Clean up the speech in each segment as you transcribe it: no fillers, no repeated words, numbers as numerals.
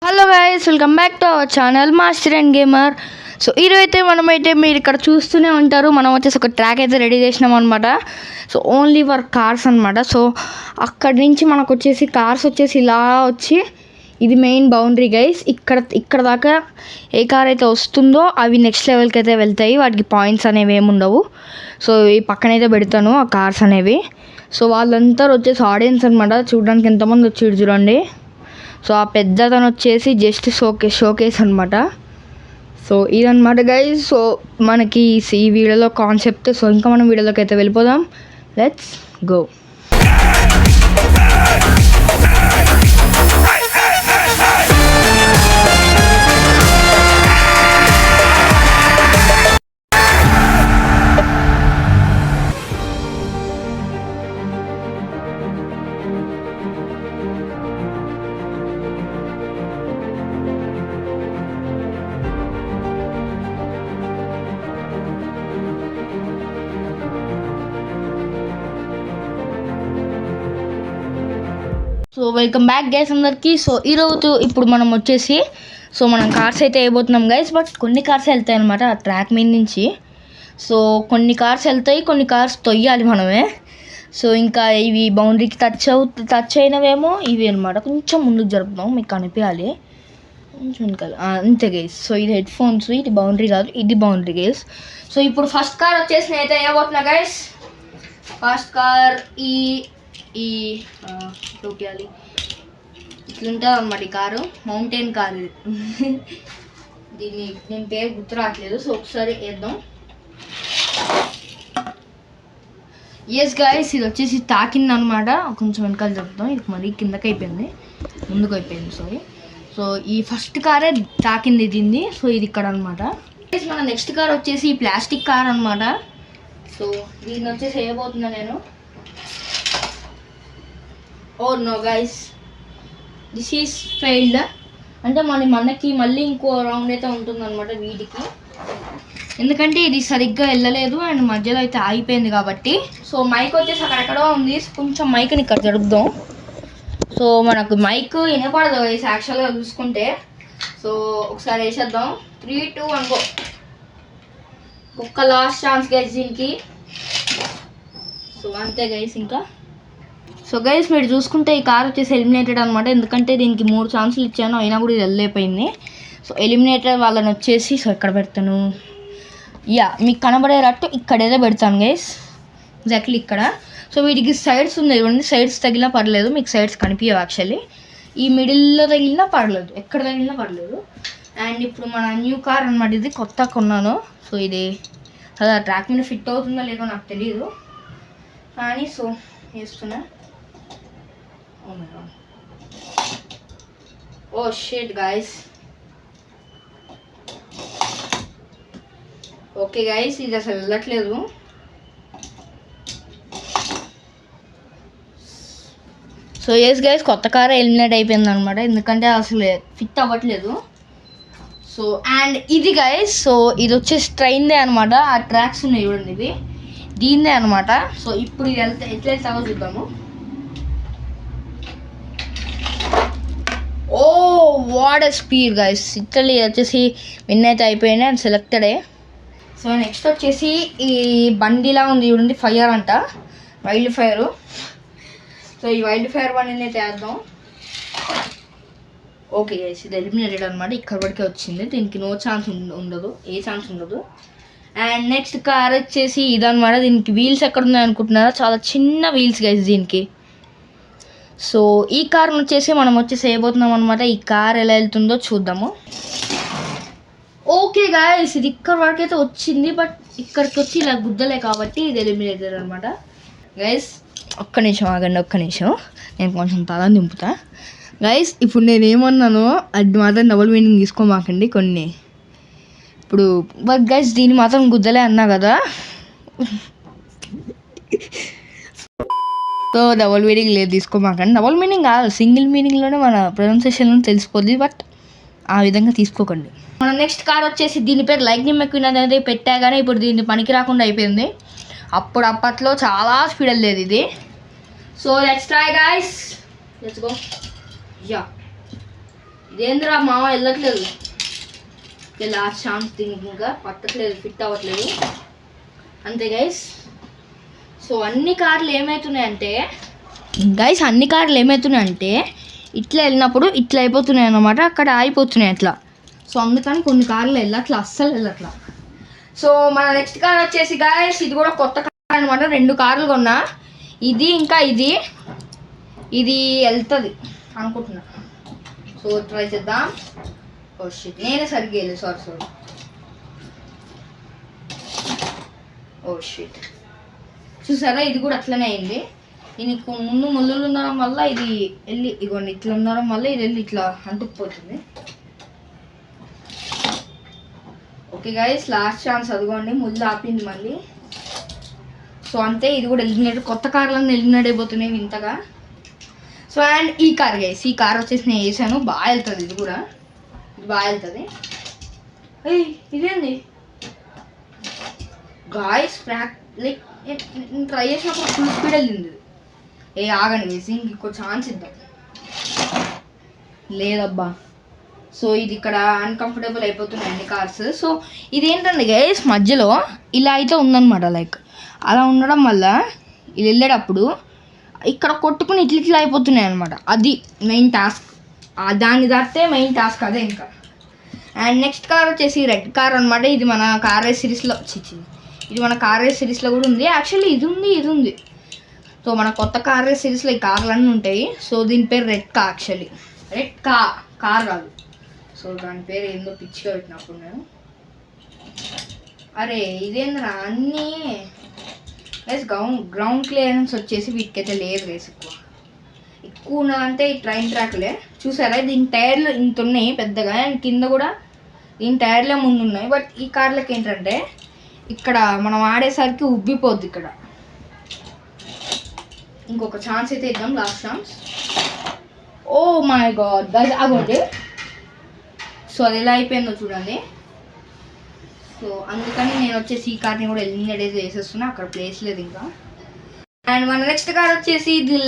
Hello guys, welcome back to our channel master and gamer. So ఈరోజైతే మనమైతే మీరు ఇక్కడ చూస్తూనే ఉంటారు, మనం వచ్చేసి ఒక ట్రాక్ అయితే రెడీ చేసినాం అనమాట. సో ఓన్లీ ఫర్ కార్స్ అనమాట. సో అక్కడి నుంచి మనకు వచ్చేసి కార్స్ వచ్చేసి ఇలా వచ్చి ఇది మెయిన్ బౌండరీ గైస్. ఇక్కడ దాకా ఏ కార్ అయితే వస్తుందో అవి నెక్స్ట్ లెవెల్కి అయితే వెళ్తాయి, వాటికి పాయింట్స్ అనేవి ఏమి ఉండవు. సో ఈ పక్కనైతే పెడతాను ఆ కార్స్ అనేవి. సో వాళ్ళంతా వచ్చేసి ఆడియన్స్ అనమాట, చూడడానికి ఎంతమంది వచ్చి చూడండి. సో ఆ పెద్దతను వచ్చేసి జస్ట్ షోకేస్ అనమాట. సో ఇదన్నమాట గైజ్. సో మనకి ఈ వీడియోలో కాన్సెప్ట్. సో ఇంకా మనం వీడియోలోకి అయితే వెళ్ళిపోదాం. Let's go. So welcome back guys అందరికీ. సో ఈరోజు ఇప్పుడు మనం వచ్చేసి మనం కార్స్ అయితే వేయబోతున్నాం గైస్. బట్ కొన్ని కార్స్ వెళ్తాయి అనమాట ఆ ట్రాక్ మీద నుంచి. సో కొన్ని కార్స్ వెళ్తాయి, కొన్ని కార్స్ తొయ్యాలి మనమే. సో ఇంకా ఇవి బౌండరీకి టచ్ అయినవేమో ఇవి అనమాట. కొంచెం ముందుకు జరుపుదాం, మీకు కనిపించాలి కొంచెం వెనకాల, అంతే గైస్. సో ఇది హెడ్ ఫోన్స్, ఇది బౌండరీ కాదు, ఇది బౌండరీ గైస్. సో ఇప్పుడు ఫస్ట్ కార్ వచ్చేసి నేనైతే వేయబోతున్నా గైస్. ఫస్ట్ కార్ చూపించాలి, ఇట్లుంటుంది అనమాట ఈ కారు. మౌంటైన్ కార్ ఇది. దీని పేరు గుర్తు రావట్లేదు. సో ఒకసారి వేద్దాం. ఎస్ గైస్, ఇది వచ్చేసి తాకింది అనమాట. కొంచెం వెనకాల చెప్తాం, ఇది మరీ కిందకి అయిపోయింది, ముందుకు అయిపోయింది సారీ. సో ఈ ఫస్ట్ కారే తాకింది దీన్ని. సో ఇది ఇక్కడ అనమాట. మన నెక్స్ట్ కార్ వచ్చేసి ప్లాస్టిక్ కార్ అనమాట. సో దీన్ని వచ్చేసి వేయబోతున్నా నేను. Oh no guys, this is failed. అంటే మనకి మళ్ళీ ఇంకో రౌండ్ అయితే ఉంటుంది అనమాట వీటికి, ఎందుకంటే ఇది సరిగ్గా వెళ్ళలేదు అండ్ మధ్యలో అయితే ఆగిపోయింది కాబట్టి. సో మైక్ వచ్చేసి అక్కడెక్కడో ఉంది, కొంచెం మైక్ని ఇక్కడ జరుపుదాం. సో మనకు మైక్ వినపడదు గైస్ యాక్చువల్గా చూసుకుంటే. సో ఒకసారి వేసేద్దాం. 3, 2 అనుకో. ఒక్క లాస్ట్ ఛాన్స్ గైస్ దీనికి. సో అంతే గైస్ ఇంకా. సో గైస్ మీరు చూసుకుంటే ఈ కార్ వచ్చేసి ఎలిమినేటెడ్ అనమాట, ఎందుకంటే దీనికి 3 ఛాన్సులు ఇచ్చాను అయినా కూడా ఇది వెళ్ళైపోయింది. సో ఎలిమినేటెడ్ వాళ్ళని వచ్చేసి సో ఎక్కడ పెడతాను, మీకు కనబడేటట్టు ఇక్కడైతే పెడతాను గైస్, ఎగ్జాక్ట్లీ ఇక్కడ. సో వీటికి సైడ్స్ ఉన్నాయి చూడండి, సైడ్స్ తగిలినా పర్లేదు, మీకు సైడ్స్ కనిపించవు యాక్చువల్లీ. ఈ మిడిల్లో తగిలినా పర్లేదు, ఎక్కడ తగిలినా పర్లేదు. అండ్ ఇప్పుడు మన న్యూ కార్ అనమాట, ఇది కొత్త కొన్నాను. సో ఇది అలా ట్రాక్ మీద ఫిట్ అవుతుందో లేదో నాకు తెలియదు కానీ సో వేస్తున్నా. Oh my god. Oh shit guys. Okay guys, ఇది అసలు వెళ్ళట్లేదు. సో ఎస్ గైస్, కొత్త కార్ ఎలిమినేట్ అయిపోయింది అనమాట, ఎందుకంటే అసలు ఫిట్ అవ్వట్లేదు. సో అండ్ ఇది గైస్, సో ఇది వచ్చేసి ట్రైన్దే అనమాట. ఆ ట్రాక్స్ ఉన్నాయి చూడండి, ఇవి దీన్నే అనమాట. సో ఇప్పుడు ఇది ఎట్లా వెళ్తామో చూద్దాము. Oh what a speed guys, ఇట్లీ వచ్చేసి విన్ అయితే అయిపోయింది అండ్ సెలెక్టెడే. సో నెక్స్ట్ వచ్చేసి ఈ బండిలా ఉంది చూడండి, ఫైర్ అంట, వైల్డ్ ఫైర్. సో ఈ వైల్డ్ ఫైర్ బండిని అయితే వేద్దాం. ఓకే గైస్, ఇది ఎలిమినేటెడ్ అనమాట, ఇక్కడ వరకే వచ్చింది, దీనికి నో ఛాన్స్ ఉండదు, ఏ ఛాన్స్ ఉండదు. అండ్ నెక్స్ట్ కార్ వచ్చేసి ఇదనమాట. దీనికి వీల్స్ ఎక్కడ ఉన్నాయి అనుకుంటున్నారా, చాలా చిన్న వీల్స్ గైస్ దీనికి. సో ఈ కార్ వచ్చేసి మనం వచ్చేసి వేయబోతున్నాం అనమాట. ఈ కార్ ఎలా వెళ్తుందో చూద్దాము. ఓకే గాయస్, ఇది ఇక్కడ వరకు అయితే వచ్చింది, బట్ ఇక్కడికి వచ్చి ఇలా గుద్దలే కాబట్టి ఇది ఎలిమినేటెడ్ అనమాట. గైస్ ఒక్క నిమిషం ఆగండి, ఒక్క నిమిషం, నేను కొంచెం తల దింపుతా. గైస్ ఇప్పుడు నేను ఏమన్నానో అది మాత్రం డబుల్ మీనింగ్ తీసుకోమాకండి కొన్ని. ఇప్పుడు బట్ గైస్ దీన్ని మాత్రం గుద్దలే అన్నా కదా. సో డబుల్ మీనింగ్ లేదు తీసుకోమాకండి. డబుల్ మీనింగ్ కాదు, సింగిల్ మీనింగ్లోనే మన ప్రొనౌన్సియేషన్ తెలిసిపోద్ది, బట్ ఆ విధంగా తీసుకోకండి. మన నెక్స్ట్ కార్ వచ్చేసి దీని పేరు లైట్నింగ్ మెక్వీన్ అనేది పెట్టా కానీ ఇప్పుడు దీన్ని పనికి రాకుండా అయిపోయింది. అప్పట్లో చాలా స్పీడ్ వెళ్ళేది ఇది. So let's try guys, let's go. Yeah ఇదేంద్రా మామ వెళ్ళట్లేదు. లాస్ట్ ఛాన్స్ దీనికి ఇంకా పట్టట్లేదు, ఫిట్ అవ్వట్లేదు అంతే గైస్. సో అన్ని కార్లు ఏమవుతున్నాయంటే ఇట్లా వెళ్ళినప్పుడు ఇట్లా అయిపోతున్నాయి అన్నమాట, అక్కడ ఆగిపోతున్నాయి అట్లా. సో అందుకని కొన్ని కార్లు వెళ్ళట్లా, అస్సలు వెళ్ళట్లా. సో మన నెక్స్ట్ కార్ వచ్చేసి గైస్ ఇది కూడా కొత్త కార్ అనమాట. 2 కార్లు కొన్నా, ఇది ఇంకా ఇది వెళ్తుంది అనుకుంటున్నా. సో ట్రై చేద్దాం. ఓ షిట్, నేనే సరిగ్గా వెళ్ళి సారీ. ఓ షిట్, చూసారా ఇది కూడా అట్లనే అయింది. దీనికి ముందు ముళ్ళులు ఉండడం వల్ల ఇది వెళ్ళి ఇగోండి ఇట్లా ఉండడం వల్ల ఇది వెళ్ళి ఇట్లా అంటుకుపోతుంది. ఓకే గైస్, లాస్ట్ ఛాన్స్ అదిగోండి, ముళ్ళు ఆపింది మళ్ళీ. సో అంతే, ఇది కూడా ఎలిమినేట్. కొత్త కార్లన్నీ ఎలిమినేట్ అయిపోతున్నాయి ఇంతగా. సో అండ్ ఈ కార్ గైస్, ఈ కార్ వచ్చేసి నేను వేసాను, బాగా వెళ్తుంది. ఇది కూడా బాగా వెళ్తుంది. ఇదేంది గాయస్, లైక్ నేను ట్రై చేసినప్పుడు ఫుల్ స్పీడ్ వెళ్ళింది. ఆగండి వేసి ఇంకో ఛాన్స్ ఇద్దాం. లేదబ్బా. సో ఇది ఇక్కడ అన్కంఫర్టబుల్ అయిపోతున్నాయి అన్ని కార్స్. సో ఇదేంటండి గైస్, మధ్యలో ఇలా అయితే ఉందన్నమాట. లైక్ అలా ఉండడం వల్ల ఇది వెళ్ళేటప్పుడు ఇక్కడ కొట్టుకుని ఇట్లా అయిపోతున్నాయి అనమాట. అది మెయిన్ టాస్క్, దాన్ని దాటితే మెయిన్ టాస్క్ అదే ఇంకా. అండ్ నెక్స్ట్ కార్ వచ్చేసి రెడ్ కార్ అనమాట. ఇది మన కార్ రేస్ సిరీస్లో ఇది మన కార్ రేస్ సిరీస్లో కూడా ఉంది. యాక్చువల్లీ ఇది ఉంది. సో మన కొత్త కార్ రేస్ సిరీస్లో ఈ కార్లన్నీ ఉంటాయి. సో దీని పేరు red car. Actually red car కాదు. సో దాని పేరు ఏందో పిచ్చిగా పెట్టినప్పుడు నేను, అరే ఇదేంద్రా అన్నీ గైస్ గ్రౌండ్ క్లియరెన్స్ వచ్చేసి వీటికైతే లేదు గైస్. ఎక్కువ ఉన్నదంటే ఈ ట్రైన్ ట్రాక్లే. చూసారా దీని టైర్లు ఇంత ఉన్నాయి పెద్దగా, అండ్ కింద కూడా దీని టైర్లే ముందు ఉన్నాయి. బట్ ఈ కార్లకి ఏంటంటే ఇక్కడ మనం ఆడేసరికి ఉబ్బిపోద్ది ఇక్కడ. ఇంకొక ఛాన్స్ అయితే ఇద్దాం, last chance. Oh my god guys, అగోండి. సో అది ఎలా అయిపోయిందో చూడండి. సో అందుకని నేను వచ్చేసి ఈ కార్ని కూడా ఎలిమినేట్ చేసేస్తున్నా, అక్కడ ప్లేస్ లేదు ఇంకా. అండ్ మన నెక్స్ట్ కార్ వచ్చేసి ది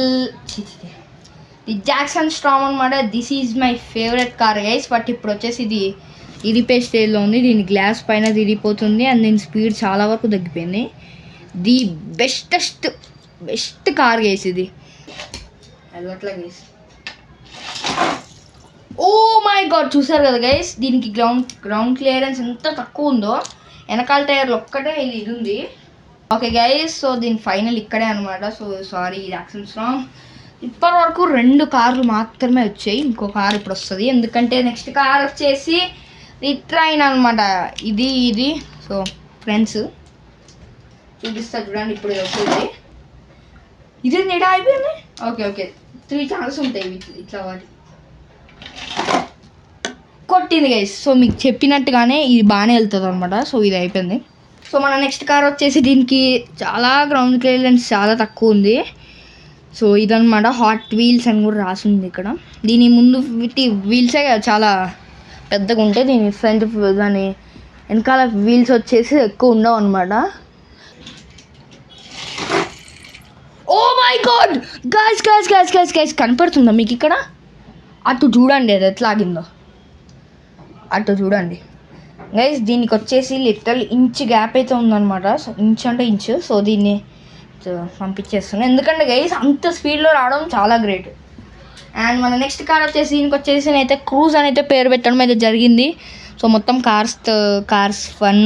జాక్సన్ స్ట్రామ్ అనమాట. This is my favourite car guys. But ఇప్పుడు వచ్చేసి ఇది ఇరిపే స్టేజ్లో ఉంది. దీని గ్లాస్ పైన తిరిగిపోతుంది అండ్ దీని స్పీడ్ చాలా వరకు తగ్గిపోయింది. ది బెస్ట్ కార్ గైస్ ఇది. అట్లా గైస్, ఓ మై గాడ్, చూసారు కదా గైస్ దీనికి గ్రౌండ్ క్లియరెన్స్ ఎంత తక్కువ ఉందో. వెనకాల టైర్లు ఒక్కటే ఇది ఉంది. ఓకే గైస్, సో దీని ఫైనల్ ఇక్కడే అనమాట. So sorry Jackson storm. ఇప్పటి వరకు 2 కార్లు మాత్రమే వచ్చాయి, ఇంకో కార్ ఇప్పుడు వస్తుంది. ఎందుకంటే నెక్స్ట్ కార్ వచ్చేసి రిట్రైన్ అనమాట. ఇది సో ఫ్రెండ్స్ చూపిస్తా చూడండి, ఇప్పుడు వస్తుంది. ఇది నిడా అయిపోయింది. ఓకే 3 ఛాన్సెస్ ఉంటాయి ఇట్లా వాటి కొట్టింది గైస్. సో మీకు చెప్పినట్టుగానే ఇది బాగానే వెళ్తుంది అనమాట. సో ఇది అయిపోయింది. సో మన నెక్స్ట్ కార్ వచ్చేసి దీనికి చాలా గ్రౌండ్ క్లియరెన్స్ చాలా తక్కువ ఉంది. సో ఇదనమాట, హాట్ వీల్స్ అని కూడా రాసింది ఇక్కడ. దీని ముందు వీల్సే చాలా పెద్దగా ఉంటాయి. దీని ఫ్రంట్ కానీ వెనకాల వీల్స్ వచ్చేసి ఎక్కువ ఉండవు అనమాట. ఓ మై గాడ్ గైస్ కనపడుతుందా మీకు ఇక్కడ? అటు చూడండి, అది ఎట్లా ఆగిందో అటు చూడండి గైస్. దీనికి వచ్చేసి లిటరల్ ఇంచ్ గ్యాప్ అయితే ఉందన్నమాట. సో ఇంచ్ అంటే ఇంచ్. సో దీన్ని పంపించేస్తున్నాను ఎందుకంటే గైస్ అంత స్పీడ్లో రావడం చాలా గ్రేట్. అండ్ మన నెక్స్ట్ కార్ వచ్చేసి దీనికి వచ్చేసి నేనైతే క్రూజ్ అని అయితే పేరు పెట్టడం అయితే జరిగింది. సో మొత్తం కార్స్ 1,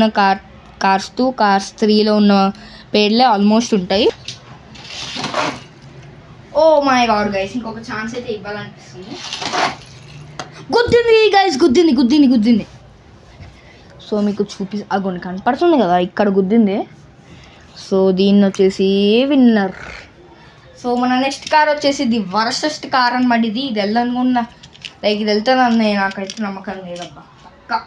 కార్స్ 2, కార్స్ 3లో ఉన్న పేర్లే ఆల్మోస్ట్ ఉంటాయి. ఓ మై గాడ్ గైస్, ఇంకొక ఛాన్స్ అయితే ఇవ్వాలనిపిస్తుంది. గుద్దింది గైస్, గుద్దింది. సో మీకు అగోండి కనపడుతుంది కదా, ఇక్కడ గుద్దింది. సో దీన్ని వచ్చేసి విన్నర్. సో మన నెక్స్ట్ కార్ వచ్చేసి ది వరస్టెస్ట్ కార్ అనమాట. ఇది వెళ్ళనుకున్నా లైక్ ఇది వెళ్తానని నాకైతే నమ్మకం లేదబ్బా పక్కా.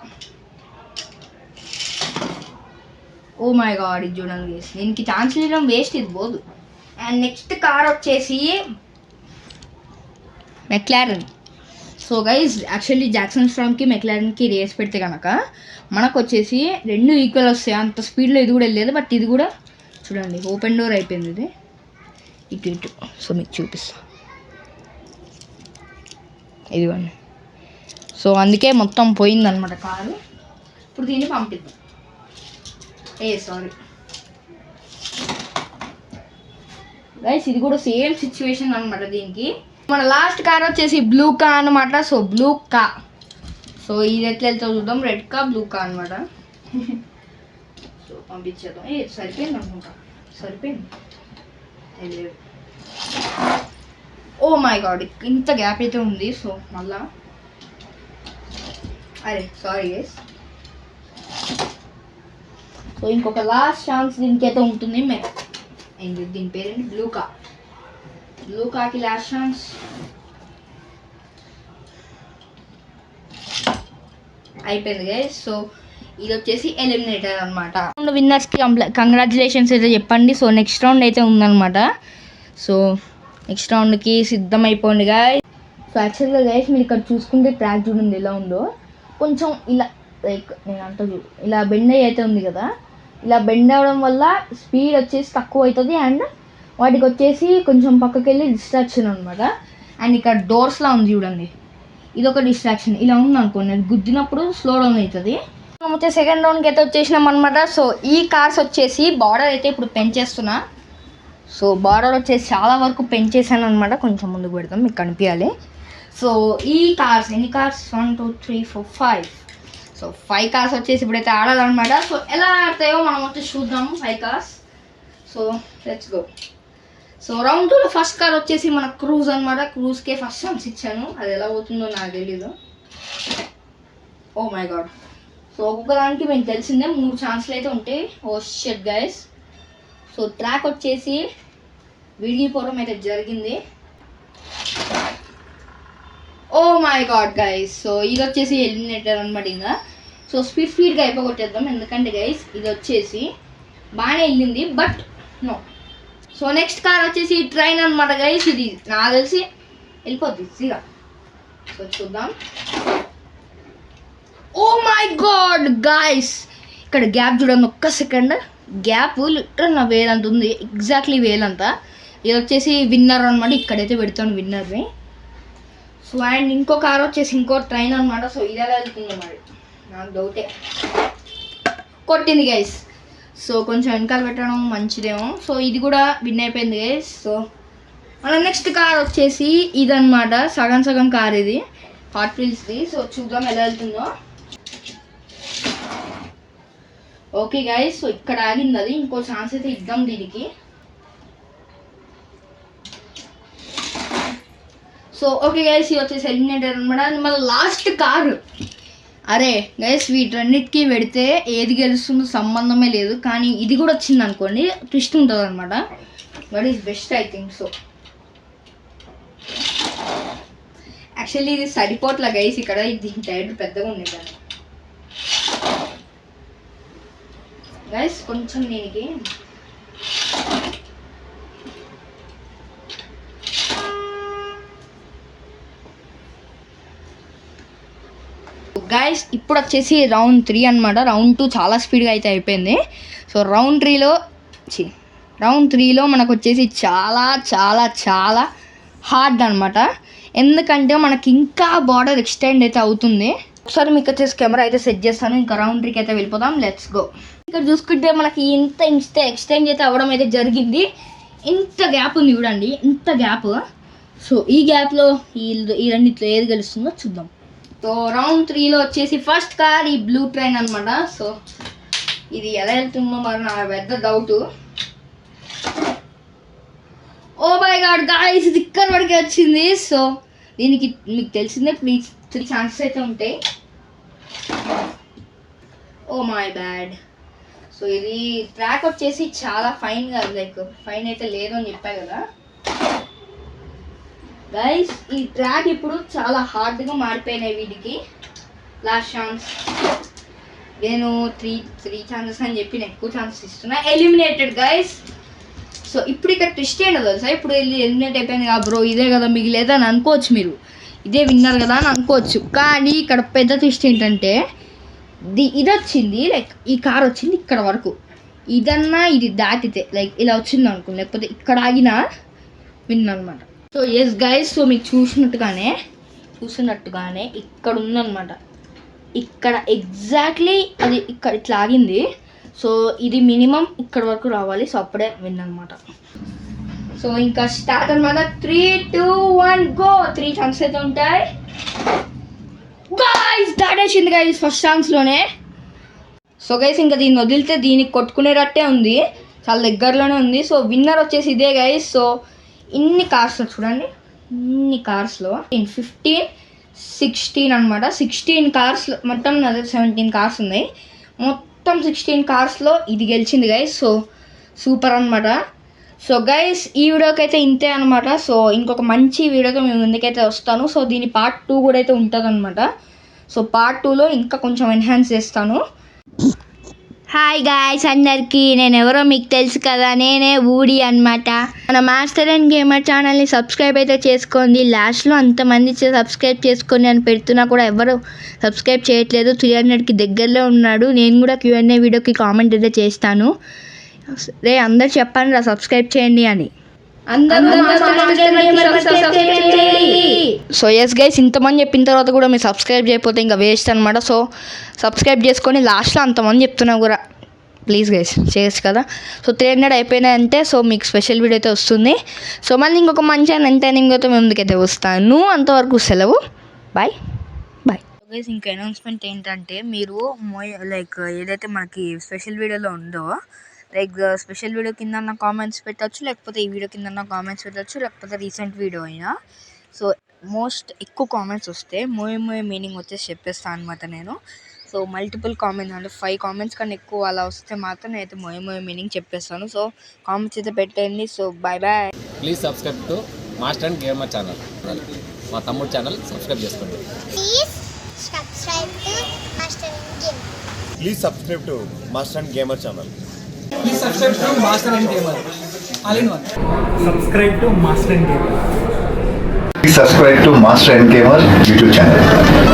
ఓ మై గాడ్, ఇది చూడండి గైస్, దీనికి ఛాన్స్ ఇవ్వడం వేస్ట్, ఇది పోదు. అండ్ నెక్స్ట్ కార్ వచ్చేసి McLaren. So guys actually Jackson స్ట్రామ్కి మెక్లారెన్కి రేస్ పెడితే కనుక మనకు వచ్చేసి 2 ఈక్వల్ వస్తాయి. అంత స్పీడ్లో ఇది కూడా వెళ్ళలేదు. బట్ ఇది కూడా చూడండి ఓపెన్ డోర్ అయిపోయింది ఇది ఇటు. సో మీకు చూపిస్తా ఇదిగోండి. సో అందుకే మొత్తం పోయిందనమాట కారు. ఇప్పుడు దీన్ని పంపిద్దాం. సారీ గైస్, ఇది కూడా సేమ్ సిచ్యువేషన్ అనమాట దీనికి. మన లాస్ట్ కార్ వచ్చేసి బ్లూ కా అనమాట. సో బ్లూ కా, సో ఇది ఎట్లా వెళ్తా చూద్దాం. రెడ్ కా బ్లూ కా అనమాట. సో పంపించేద్దాం. సరిపోయింది అనుకుంటా, సరిపోయింది. ఓ మై గాడ్, ఇంత గ్యాప్ అయితే ఉంది. సో మళ్ళా అరే సారీ గైస్. సో ఇంకొక లాస్ట్ ఛాన్స్ దీనికి అయితే ఉంటుంది. దీని పేరేంటి, బ్లూ కా. బ్లూ కాకి లాస్ట్ ఛాన్స్. అయిపోయింది గైస్. సో ఇది వచ్చేసి ఎలిమినేటర్ అనమాట. విన్నర్స్కి కంగ్రాచులేషన్స్ అయితే చెప్పండి. సో నెక్స్ట్ రౌండ్ అయితే ఉందన్నమాట. సో నెక్స్ట్ రౌండ్కి సిద్ధమైపోండి గాయ్. సో యాక్చువల్గా గైస్ మీరు ఇక్కడ చూసుకుంటే ట్రాక్ చూడండి ఎలా ఉందో. కొంచెం ఇలా లైక్ నేను అంతా ఇలా బెండ్ అయితే ఉంది కదా, ఇలా బెండ్ అవ్వడం వల్ల స్పీడ్ వచ్చేసి తక్కువ అవుతుంది. అండ్ వాటికి వచ్చేసి కొంచెం పక్కకి వెళ్ళి డిస్ట్రాక్షన్ అనమాట. అండ్ ఇక్కడ డోర్స్లా ఉంది చూడండి, ఇది ఒక డిస్ట్రాక్షన్. ఇలా ఉంది అనుకోండి, అది గుద్దినప్పుడు స్లో డౌన్ అవుతుంది. అయితే సెకండ్ రౌండ్కి అయితే వచ్చేసినాం అనమాట. సో ఈ కార్స్ వచ్చేసి బార్డర్ అయితే ఇప్పుడు పెంచేస్తున్నా. సో బార్డర్ వచ్చేసి చాలా వరకు పెంచేసాను అనమాట. కొంచెం ముందుకు పెడతాం, మీకు కనిపించాలి. సో ఈ కార్స్ ఎన్ని కార్స్, 1 2 3 4 5. సో 5 కార్స్ వచ్చేసి ఇప్పుడైతే ఆడాలన్నమాట. సో ఎలా ఆడతాయో మనం వచ్చి చూద్దాము 5 cars. So let's go. So round 2లో ఫస్ట్ కార్ వచ్చేసి మన క్రూజ్ అనమాట. క్రూజ్కే ఫస్ట్ ఛాన్స్ ఇచ్చాను, అది ఎలా పోతుందో నాకు తెలీదు. Oh my god. సో ఒక్కొక్కదానికి మీకు తెలిసిందే 3 ఛాన్స్లు అయితే ఉంటాయి. Oh shit guys. So track వచ్చేసి విడిగిపోవడం అయితే జరిగింది. Oh my god guys. So ఇది వచ్చేసి ఎలిమినేటర్ అనమాట. ఇంకా సో స్పీడ్గా అయిపోగొట్టేద్దాం, ఎందుకంటే గైస్ ఇది వచ్చేసి బాగానే వెళ్ళింది, but no. So next car వచ్చేసి ట్రైన్ అనమాట గైస్. ఇది నాకు తెలిసి వెళ్ళిపోద్ది ఈజీగా. సో చూద్దాం. ఓ మై గాడ్ గైస్, ఇక్కడ గ్యాప్ చూడండి, ఒక్క సెకండ్ గ్యాప్ లిటరల్ నా వేలంత ఉంది, ఎగ్జాక్ట్లీ వేలంతా. ఇది వచ్చేసి విన్నర్ అనమాట. ఇక్కడైతే పెడతాను విన్నర్ని. సో అండ్ ఇంకో కార్ వచ్చేసి ఇంకో ట్రైన్ అనమాట. సో ఇది ఎలా వెళ్తుంది మరి నాకు డౌటే. కొట్టింది గైస్. సో కొంచెం వెనకాల పెట్టడం మంచిదేమో. సో ఇది కూడా విన్ అయిపోయింది గైస్. సో మన నెక్స్ట్ కార్ వచ్చేసి ఇదన్నమాట. సగం సగం కార్ ఇది, హాట్ వీల్స్ది. సో చూద్దాం ఎలా వెళ్తుందో. ఓకే గైస్, సో ఇక్కడ ఆగింది అది. ఇంకో ఛాన్స్ అయితే ఇద్దాం దీనికి. సో ఓకే గైస్, ఇది వచ్చేసి ఎలిమినేటర్ అనమాట. మళ్ళీ లాస్ట్ కారు. అరే గైస్, వీటన్నిటికీ పెడితే ఏది గెలుస్తుందో సంబంధమే లేదు, కానీ ఇది కూడా వచ్చింది అనుకోండి ట్విస్ట్ ఉంటుంది అనమాట. What is best I think. So actually ఇది సరిపోట్లా గైస్, ఇక్కడ దీని టైర్ పెద్దగా ఉంది కదా గైస్. కొంచెం దీనికి గైస్ ఇప్పుడు వచ్చేసి రౌండ్ 3 అనమాట. రౌండ్ 2 చాలా స్పీడ్గా అయితే అయిపోయింది. సో రౌండ్ 3లో మనకు వచ్చేసి చాలా చాలా చాలా హార్డ్ అనమాట, ఎందుకంటే మనకి ఇంకా బార్డర్ ఎక్స్టెండ్ అయితే అవుతుంది. ఒకసారి మీకు వచ్చేసి కెమెరా అయితే సెట్ చేస్తాను. ఇంకా రౌండ్ 3కి అయితే వెళ్ళిపోదాం. Let's go. ఇక్కడ చూసుకుంటే మనకి ఇంత ఎక్స్టెండ్ అయితే అవ్వడం అయితే జరిగింది. ఇంత గ్యాప్ ఉంది చూడండి, ఇంత గ్యాప్. సో ఈ గ్యాప్లో ఈ రెండిట్లో ఏది గెలుస్తుందో చూద్దాం. సో రౌండ్ 3లో వచ్చేసి ఫస్ట్ కార్ ఈ బ్లూ ట్రైన్ అనమాట. సో ఇది ఎలా వెళ్తుందో మరి నా పెద్ద doubt. Oh my god guys, ఇది ఇక్కడ వరకే వచ్చింది. సో దీనికి మీకు తెలిసిందే 3 ఛాన్సెస్ అయితే ఉంటాయి. Oh my bad. సో ఇది ట్రాక్ వచ్చేసి చాలా ఫైన్గా, లైక్ ఫైన్ అయితే లేదు అని చెప్పాయి కదా గైస్. ఈ ట్రాక్ ఇప్పుడు చాలా హార్డ్గా మారిపోయినాయి వీటికి. లాస్ట్ ఛాన్స్ నేను 3 ఛాన్సెస్ అని చెప్పి నేను ఎక్కువ ఛాన్సెస్ ఇస్తున్నా. Eliminated guys. సో ఇప్పుడు ఇక్కడ ట్విస్ట్ ఏంటో తెలుసా, ఇప్పుడు ఎలిమినేట్ అయిపోయింది కదా బ్రో, ఇదే కదా మిగిలేదని అనుకోవచ్చు, మీరు ఇదే విన్నారు కదా అని అనుకోవచ్చు. కానీ ఇక్కడ పెద్ద ట్విస్ట్ ఏంటంటే ఇది వచ్చింది, లైక్ ఈ కార్ వచ్చింది ఇక్కడ వరకు, ఇదన్నా ఇది దాటితే లైక్ ఇలా వచ్చింది అనుకో, లేకపోతే ఇక్కడ ఆగినా విన్ అనమాట. సో ఎస్ గైస్, సో మీకు చూసినట్టుగానే చూసినట్టుగానే ఇక్కడ ఉందన్నమాట. ఇక్కడ ఎగ్జాక్ట్లీ అది ఇక్కడ ఇట్లా ఆగింది. సో ఇది మినిమం ఇక్కడ వరకు రావాలి. సో అప్పుడే విన్ అనమాట. సో ఇంకా స్టార్ట్ అనమాట. 3, 2, 1 గో. 3 ఛాన్స్ అయితే ఉంటాయి. గైస్ దాటేసింది గైస్ ఫస్ట్ ఛాన్స్లోనే. సో గైస్ ఇంకా దీన్ని వదిలితే దీనికి కొట్టుకునేటట్టే ఉంది, చాలా దగ్గరలోనే ఉంది. సో విన్నర్ వచ్చేసి ఇదే గైస్. సో ఇన్ని కార్స్లో చూడండి, ఇన్ని కార్స్లో 15, 16 అనమాట. 16 కార్స్లో మొత్తం 17 కార్స్ ఉన్నాయి. మొత్తం 16 కార్స్లో ఇది గెలిచింది గైస్. సో సూపర్ అనమాట. సో గైస్ ఈ వీడియోకి అయితే ఇంతే అనమాట. సో ఇంకొక మంచి వీడియోతో మేము ముందుకైతే వస్తాను. సో దీని పార్ట్ 2 కూడా అయితే ఉంటుంది అనమాట. సో పార్ట్ 2లో ఇంకా కొంచెం ఎన్హాన్స్ చేస్తాను. హాయ్ గాయ్స్ అందరికీ, నేను ఎవరో మీకు తెలుసు కదా, నేనే ఊడి అనమాట. మన మాస్టర్ అండ్ గేమర్ ఛానల్ని సబ్స్క్రైబ్ అయితే చేసుకోండి. లాస్ట్లో అంతమంది సబ్స్క్రైబ్ చేసుకోండి అని పెడుతున్నా కూడా ఎవరు సబ్స్క్రైబ్ చేయట్లేదు. 300కి దగ్గరలో ఉన్నాడు. నేను కూడా Q&A వీడియోకి కామెంట్ అయితే చేస్తాను. రే అందరు చెప్పండి రా సబ్స్క్రైబ్ చేయండి అని. సో ఎస్ గైస్, ఇంతమంది చెప్పిన తర్వాత కూడా మీరు సబ్స్క్రైబ్ చేయకపోతే ఇంకా వేస్ట్ అనమాట. సో సబ్స్క్రైబ్ చేసుకొని లాస్ట్లో అంతమంది చెప్తున్నా కూడా ప్లీజ్ గైస్ చేయొచ్చు కదా. సో 300 అయిపోయినాయంటే సో మీకు స్పెషల్ వీడియో అయితే వస్తుంది. సో మళ్ళీ ఇంకొక మంచి ఎంటర్టైనింగ్ అయితే మేము ముందుకైతే వస్తాను. అంతవరకు సెలవు, బాయ్ బాయ్. గైస్ ఇంకా అనౌన్స్మెంట్ ఏంటంటే, మీరు లైక్ ఏదైతే మనకి స్పెషల్ వీడియోలో ఉందో లైక్ స్పెషల్ వీడియో కింద కామెంట్స్ పెట్టచ్చు, లేకపోతే ఈ వీడియో కింద కామెంట్స్ పెట్టచ్చు, లేకపోతే రీసెంట్ వీడియో అయినా. సో మోస్ట్ ఎక్కువ కామెంట్స్ వస్తే మోయే మీనింగ్ వచ్చేసి చెప్పేస్తాను అనమాట నేను. సో మల్టిపుల్ కామెంట్స్ అంటే 5 కామెంట్స్ కన్నా ఎక్కువ అలా వస్తే మాత్రం నేనైతే మోయే మీనింగ్ చెప్పేస్తాను. సో కామెంట్స్ అయితే పెట్టండి. So bye bye. Please subscribe to master and gamer channel. మా తమ్ముడు ఛానల్ సబ్స్క్రైబ్ చేసుకోండి. Please subscribe to Master and Gamer channel. Please subscribe to Master and Gamer. All in one. Subscribe to Master and Gamer. Please subscribe to Master and Gamer YouTube channel.